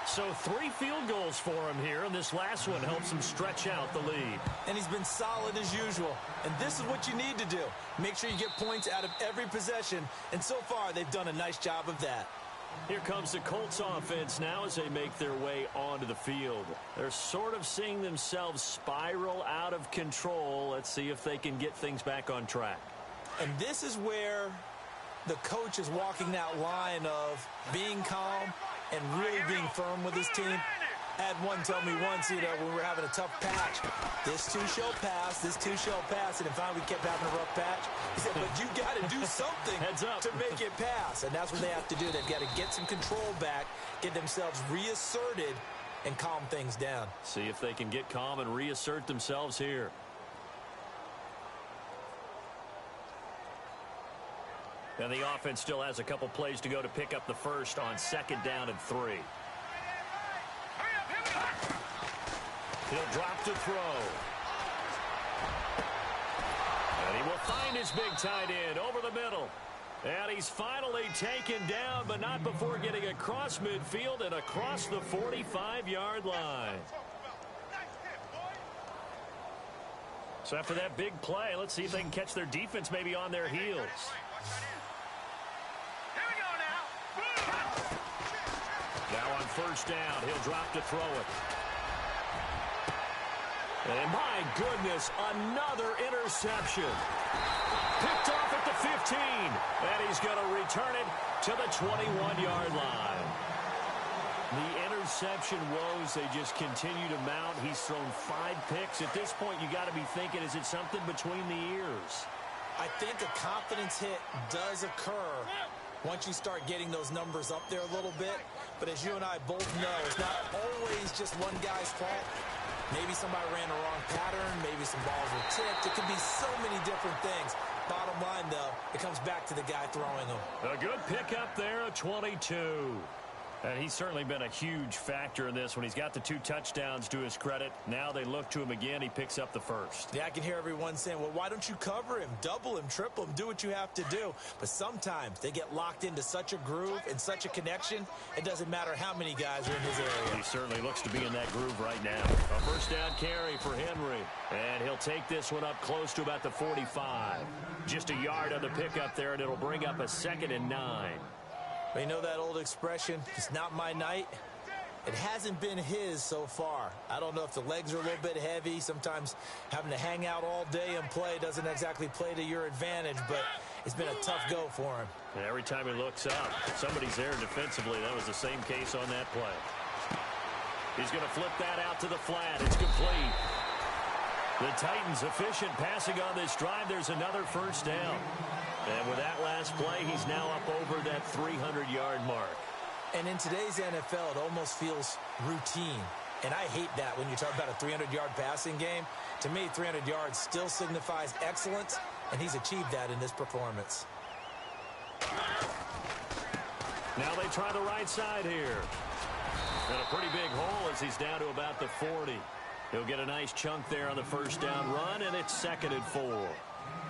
So 3 field goals for him here, and this last one helps him stretch out the lead. And he's been solid as usual. And this is what you need to do. Make sure you get points out of every possession. And so far, they've done a nice job of that. Here comes the Colts offense now as they make their way onto the field. They're sort of seeing themselves spiral out of control. Let's see if they can get things back on track. And this is where the coach is walking that line of being calm and really being firm with his team. I had one tell me once, when we were having a tough patch, this too shall pass, this too shall pass, and then finally we kept having a rough patch. He said, but you got to do something to make it pass, and that's what they have to do. They've got to get some control back, get themselves reasserted, and calm things down. See if they can get calm and reassert themselves here. And the offense still has a couple plays to go to pick up the first on 2nd down and 3. He'll drop to throw. And he will find his big tight end over the middle. And he's finally taken down, but not before getting across midfield and across the 45-yard line. So after that big play, let's see if they can catch their defense maybe on their heels. Now on 1st down, he'll drop to throw it. And my goodness, another interception. Picked off at the 15. And he's going to return it to the 21-yard line. The interception woes, they just continue to mount. He's thrown 5 picks. At this point, you got to be thinking, is it something between the ears? I think a confidence hit does occur once you start getting those numbers up there a little bit. But as you and I both know, it's not always just one guy's fault. Maybe somebody ran the wrong pattern. Maybe some balls were tipped. It could be so many different things. Bottom line, though, it comes back to the guy throwing them. A good pickup there, a 22. And he's certainly been a huge factor in this when he's got the 2 touchdowns to his credit. Now they look to him again. He picks up the first. Yeah, I can hear everyone saying, well, why don't you cover him, double him, triple him, do what you have to do. But sometimes they get locked into such a groove and such a connection, it doesn't matter how many guys are in his area. He certainly looks to be in that groove right now. A 1st down carry for Henry. And he'll take this one up close to about the 45. Just a yard on the pickup there, and it'll bring up a 2nd and 9. But you know that old expression, it's not my night? It hasn't been his so far. I don't know if the legs are a little bit heavy. Sometimes having to hang out all day and play doesn't exactly play to your advantage, but it's been a tough go for him. And every time he looks up, somebody's there defensively. That was the same case on that play. He's going to flip that out to the flat. It's complete. The Titans efficient passing on this drive. There's another 1st down. And with that last play, he's now up over that 300-yard mark. And in today's NFL, it almost feels routine. And I hate that when you talk about a 300-yard passing game. To me, 300 yards still signifies excellence, and he's achieved that in this performance. Now they try the right side here. And a pretty big hole as he's down to about the 40. He'll get a nice chunk there on the 1st down run, and it's 2nd and 4.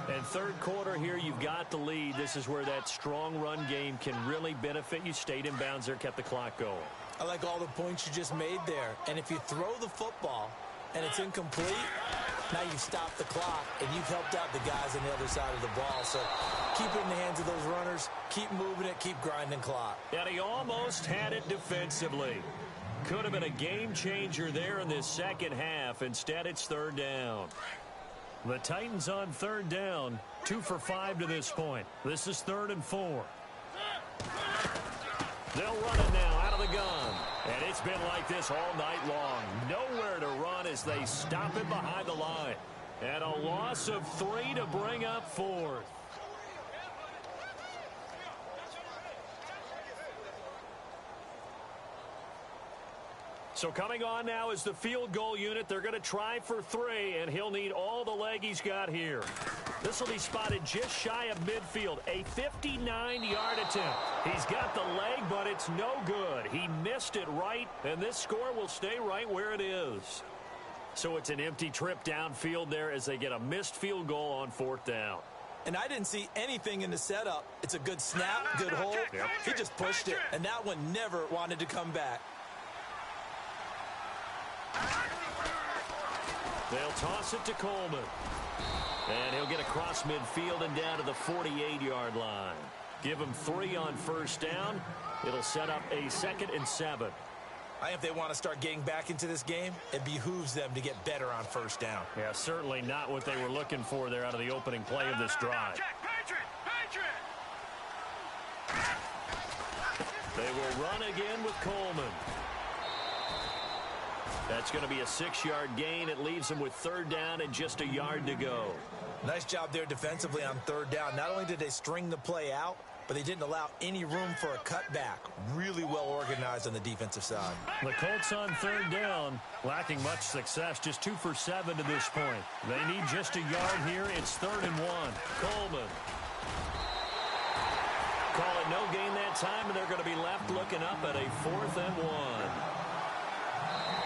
And 3rd quarter here, you've got the lead. This is where that strong run game can really benefit you. Stayed in bounds there, kept the clock going. I like all the points you just made there. And if you throw the football and it's incomplete, now you've stopped the clock and you've helped out the guys on the other side of the ball. So keep it in the hands of those runners. Keep moving it. Keep grinding clock. And he almost had it defensively. Could have been a game changer there in this 2nd half. Instead, it's 3rd down. The Titans on 3rd down, 2 for 5 to this point. This is 3rd and 4. They'll run it now out of the gun. And it's been like this all night long. Nowhere to run as they stop it behind the line. And a loss of 3 to bring up 4th. So coming on now is the field goal unit. They're going to try for 3, and he'll need all the leg he's got here. This will be spotted just shy of midfield. A 59-yard attempt. He's got the leg, but it's no good. He missed it right, and this score will stay right where it is. So it's an empty trip downfield there as they get a missed field goal on 4th down. And I didn't see anything in the setup. It's a good snap, good hold. Yep. He just pushed it, and that one never wanted to come back. They'll toss it to Coleman. And he'll get across midfield and down to the 48-yard line. Give him 3 on first down. It'll set up a 2nd and 7. I think if they want to start getting back into this game, it behooves them to get better on first down. Yeah, certainly not what they were looking for there out of the opening play of this drive. They will run again with Coleman. That's going to be a 6-yard gain. It leaves them with 3rd down and just a yard to go. Nice job there defensively on 3rd down. Not only did they string the play out, but they didn't allow any room for a cutback. Really well organized on the defensive side. The Colts on 3rd down, lacking much success, just 2 for 7 to this point. They need just a yard here. It's 3rd and 1. Coleman. Call it no gain that time, and they're going to be left looking up at a 4th and 1.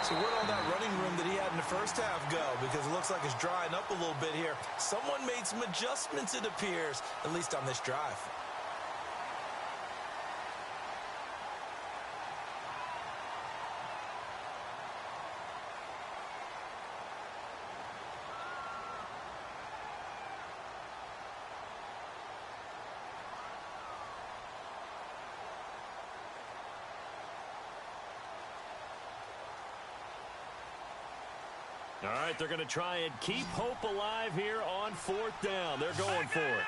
So where'd all that running room that he had in the first half go? Because it looks like it's drying up a little bit here. Someone made some adjustments, it appears, at least on this drive. All right, they're going to try and keep hope alive here on 4th down. They're going for it.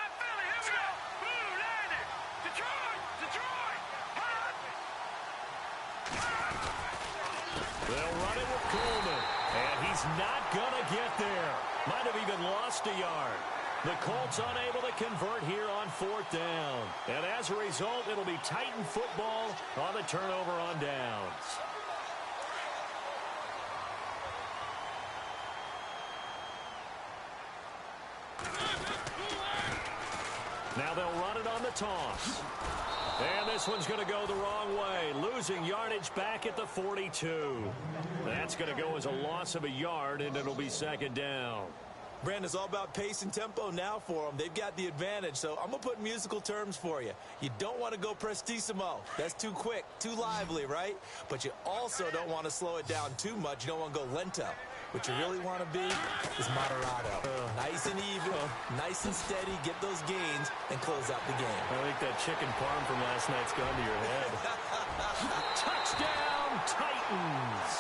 They'll run it with Coleman, and he's not going to get there. Might have even lost a yard. The Colts unable to convert here on 4th down. And as a result, it'll be Titan football on the turnover on downs. Now they'll run it on the toss. And this one's going to go the wrong way, losing yardage back at the 42. That's going to go as a loss of a yard, and it'll be 2nd down. Brandon, it's all about pace and tempo now for them. They've got the advantage, so I'm going to put musical terms for you. You don't want to go prestissimo. That's too quick, too lively, right? But you also don't want to slow it down too much. You don't want to go lento. What you really want to be is moderado. Nice and even, nice and steady, get those gains, and close out the game. I think that chicken parm from last night's gone to your head. Touchdown, Titans!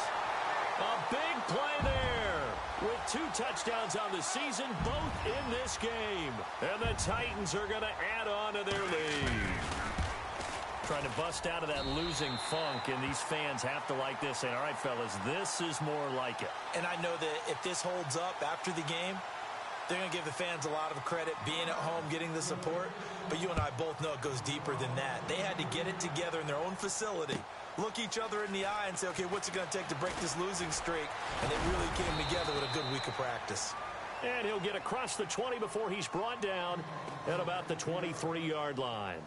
A big play there. With 2 touchdowns on the season, both in this game. And the Titans are going to add on to their lead. Trying to bust out of that losing funk, and these fans have to like this, saying, all right, fellas, this is more like it. And I know that if this holds up after the game, they're going to give the fans a lot of credit, being at home, getting the support. But you and I both know it goes deeper than that. They had to get it together in their own facility, look each other in the eye and say, okay, what's it going to take to break this losing streak? And they really came together with a good week of practice. And he'll get across the 20 before he's brought down at about the 23-yard line.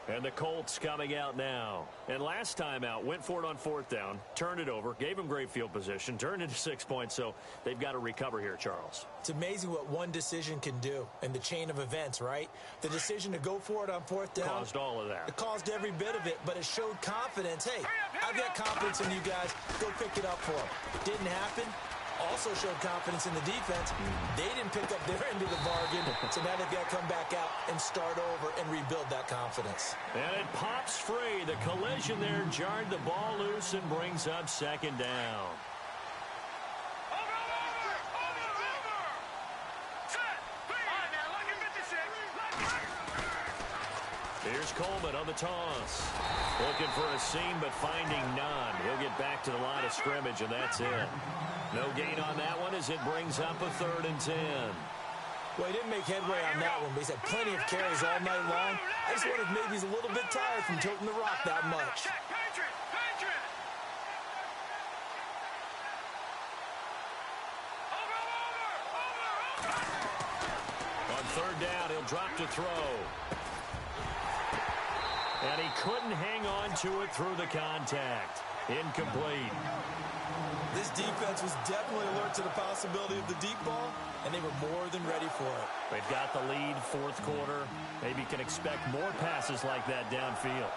And the Colts coming out now. And last time out, went for it on 4th down, turned it over, gave him great field position, turned into 6 points, so they've got to recover here, Charles. It's amazing what one decision can do in the chain of events, right? The decision to go for it on 4th down. Caused all of that. It caused every bit of it, but it showed confidence. Hey, I've got confidence in you guys. Go pick it up for them. Didn't happen. Also showed confidence in the defense. They didn't pick up their end of the bargain, so now they've got to come back out and start over and rebuild that confidence. And it pops free. The collision there jarred the ball loose and brings up 2nd down. Here's Coleman on the toss. Looking for a seam, but finding none. He'll get back to the line of scrimmage, and that's it. No gain on that one as it brings up a 3rd and 10. Well, he didn't make headway on that one, but he's had plenty of carries all night long. I just wonder if maybe he's a little bit tired from tilting the rock that much. On 3rd down, he'll drop to throw. And he couldn't hang on to it through the contact. Incomplete. This defense was definitely alert to the possibility of the deep ball, and they were more than ready for it. They've got the lead, fourth quarter. Maybe can expect more passes like that downfield.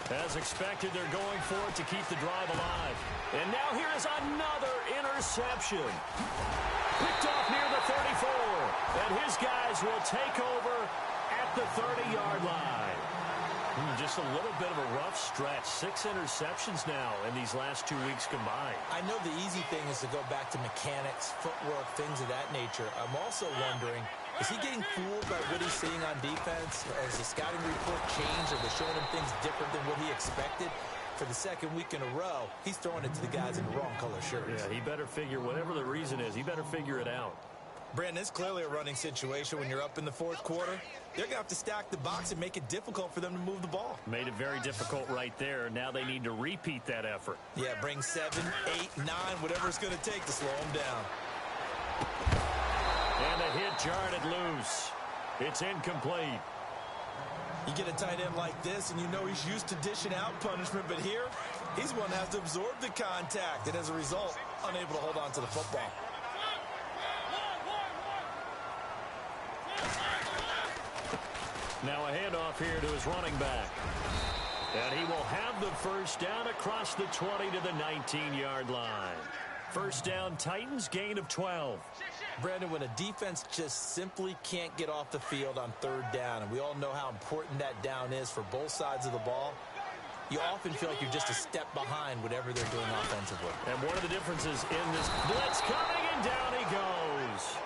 As expected, they're going for it to keep the drive alive. And now here is another interception. Picked off near the 34. And his guys will take over at the 30-yard line. Just a little bit of a rough stretch. 6 interceptions now in these last 2 weeks combined. I know the easy thing is to go back to mechanics, footwork, things of that nature. I'm also wondering, is he getting fooled by what he's seeing on defense? Has the scouting report changed? Are they showing him things different than what he expected? For the second week in a row, he's throwing it to the guys in the wrong color shirts. Yeah, he better figure, whatever the reason is, he better figure it out. Brandon, it's clearly a running situation when you're up in the fourth quarter. They're going to have to stack the box and make it difficult for them to move the ball. Made it very difficult right there. Now they need to repeat that effort. Yeah, bring 7, 8, 9, whatever it's going to take to slow them down. And a hit jarred loose. It's incomplete. You get a tight end like this, and you know he's used to dishing out punishment, but here, he's one that has to absorb the contact, and as a result, unable to hold on to the football. Now a handoff here to his running back. And he will have the first down across the 20 to the 19-yard line. First down, Titans, gain of 12. Brandon, when a defense just simply can't get off the field on third down, and we all know how important that down is for both sides of the ball, you often feel like you're just a step behind whatever they're doing offensively. And one of the differences in this blitz coming, and down he goes.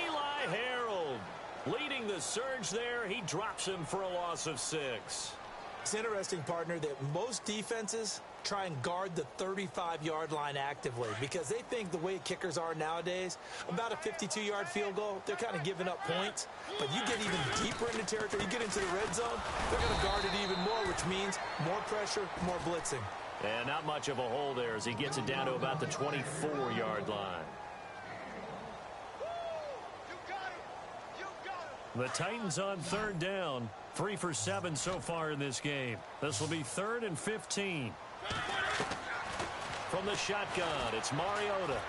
Eli Harold leading the surge there. He drops him for a loss of 6. It's interesting, partner, that most defenses try and guard the 35-yard line actively because they think the way kickers are nowadays, about a 52-yard field goal, they're kind of giving up points. But you get even deeper into territory, you get into the red zone, they're going to guard it even more, which means more pressure, more blitzing. And not much of a hole there as he gets it down to about the 24-yard line. The Titans on third down, 3 for 7 so far in this game. This will be 3rd and 15. From the shotgun, it's Mariota.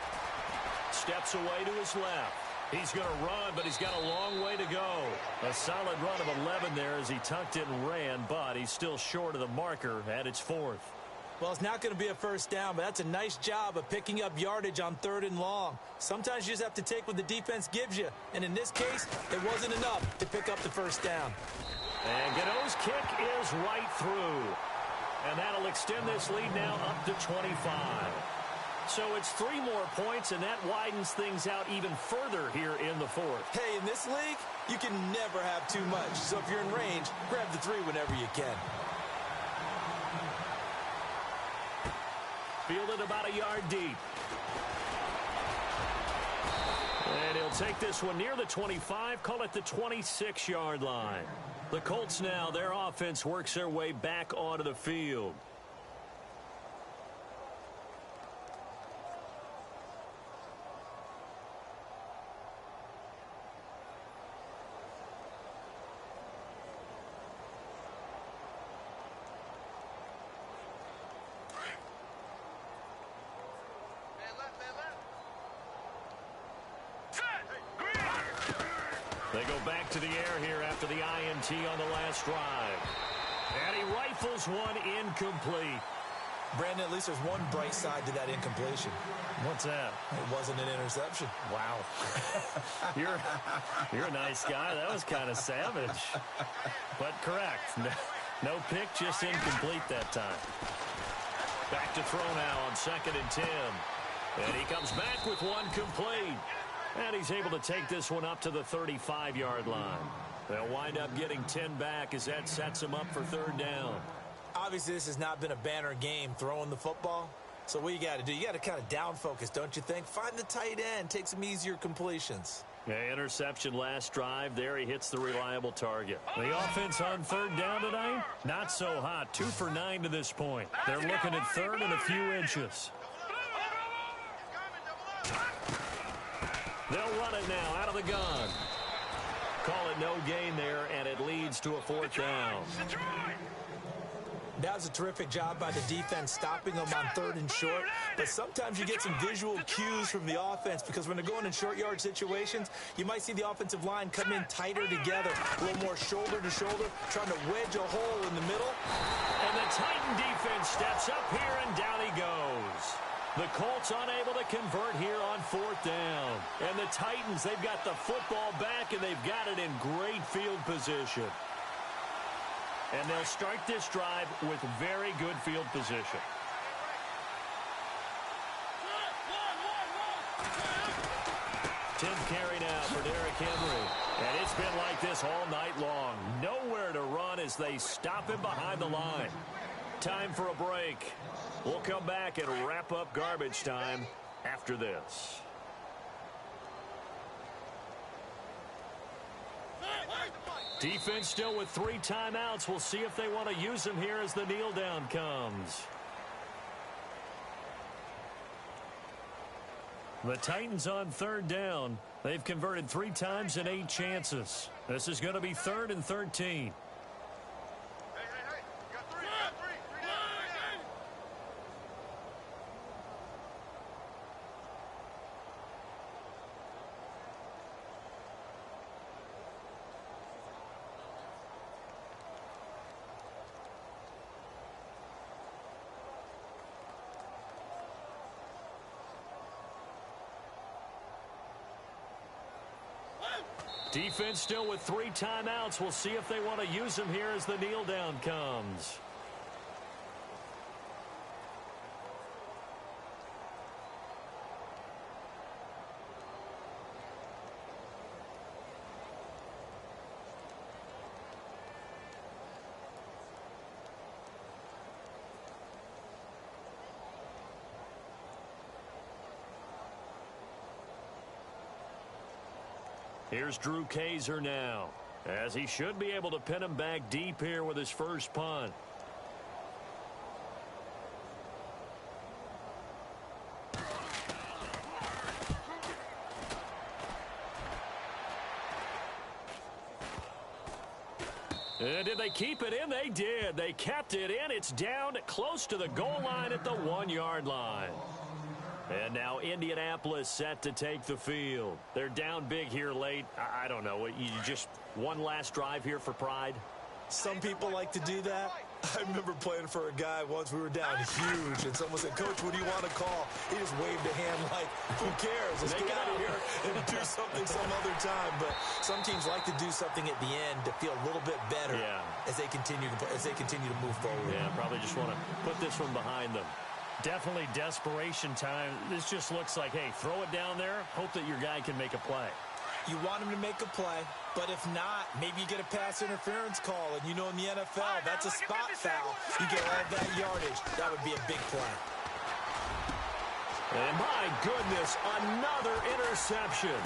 Steps away to his left. He's going to run, but he's got a long way to go. A solid run of 11 there as he tucked it and ran, but he's still short of the marker at its 4th. Well, it's not going to be a first down, but that's a nice job of picking up yardage on 3rd and long. Sometimes you just have to take what the defense gives you, and in this case, it wasn't enough to pick up the first down. And Gano's kick is right through. And that'll extend this lead now up to 25. So it's 3 more points, and that widens things out even further here in the 4th. Hey, in this league, you can never have too much. So if you're in range, grab the 3 whenever you can. Fielded about a yard deep. And he'll take this one near the 25, call it the 26-yard line. The Colts now, their offense works their way back onto the field. They go back to the air here after the INT on the last drive. And he rifles one incomplete. Brandon, at least there's one bright side to that incompletion. What's that? It wasn't an interception. Wow. You're a nice guy. That was kind of savage. But correct. No pick, just incomplete that time. Back to throw now on 2nd and 10. And he comes back with one complete. And he's able to take this one up to the 35-yard line. They'll wind up getting 10 back as that sets them up for 3rd down. Obviously, this has not been a banner game throwing the football. So what you got to do, you got to kind of down focus, don't you think? Find the tight end, take some easier completions. Yeah, interception last drive. There he hits the reliable target. The offense on third down tonight, not so hot. 2 for 9 to this point. They're looking at third and a few inches. They'll run it now out of the gun. Call it no gain there, and it leads to a 4th down. That was a terrific job by the defense stopping them on 3rd and short. But sometimes you get some visual cues from the offense because when they're going in short yard situations, you might see the offensive line come in tighter together, a little more shoulder to shoulder, trying to wedge a hole in the middle. And the Titan defense steps up here, and down he goes. The Colts unable to convert here on 4th down. And the Titans, they've got the football back, and they've got it in great field position. And they'll start this drive with very good field position. Tenth carry now for Derrick Henry. And it's been like this all night long. Nowhere to run as they stop him behind the line. Time for a break. We'll come back and wrap up garbage time after this. Defense still with 3 timeouts. We'll see if they want to use them here as the kneel down comes. The Titans on 3rd down. They've converted 3 times in 8 chances. This is going to be 3rd and 13. Defense still with 3 timeouts. We'll see if they want to use them here as the kneel down comes. Here's Drew Kaiser now, as he should be able to pin him back deep here with his first punt. And did they keep it in? They did. They kept it in. It's down close to the goal line at the 1-yard line. And now Indianapolis set to take the field. They're down big here late. I don't know. You just one last drive here for pride? Some people like to do that. I remember playing for a guy once. We were down huge, and someone said, "Coach, what do you want to call?" He just waved a hand like, "Who cares? Let's get out of here and do something some other time." But some teams like to do something at the end to feel a little bit better as they continue to move forward. Yeah, probably just want to put this one behind them. Definitely desperation time. This just looks like, hey, throw it down there, hope that your guy can make a play. You want him to make a play, but if not, maybe you get a pass interference call, and you know in the NFL, that's a spot foul. You get all that yardage. That would be a big play. And my goodness, another interception.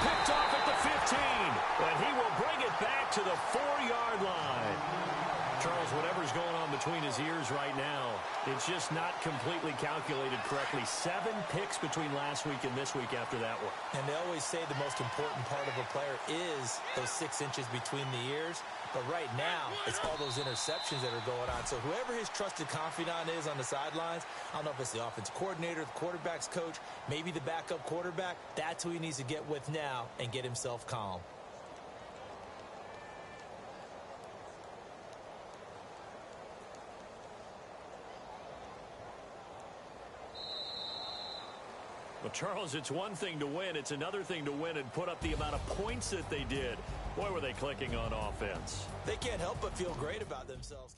Picked off at the 15, and he will bring it back to the 4-yard line. Charles, whatever's going on between his ears right now, it's just not completely calculated correctly. 7 picks between last week and this week after that one. And they always say the most important part of a player is those 6 inches between the ears. But right now, it's all those interceptions that are going on. So whoever his trusted confidant is on the sidelines, I don't know if it's the offensive coordinator, the quarterback's coach, maybe the backup quarterback, that's who he needs to get with now and get himself calm. Well, Charles, it's one thing to win. It's another thing to win and put up the amount of points that they did. Boy, were they clicking on offense. They can't help but feel great about themselves.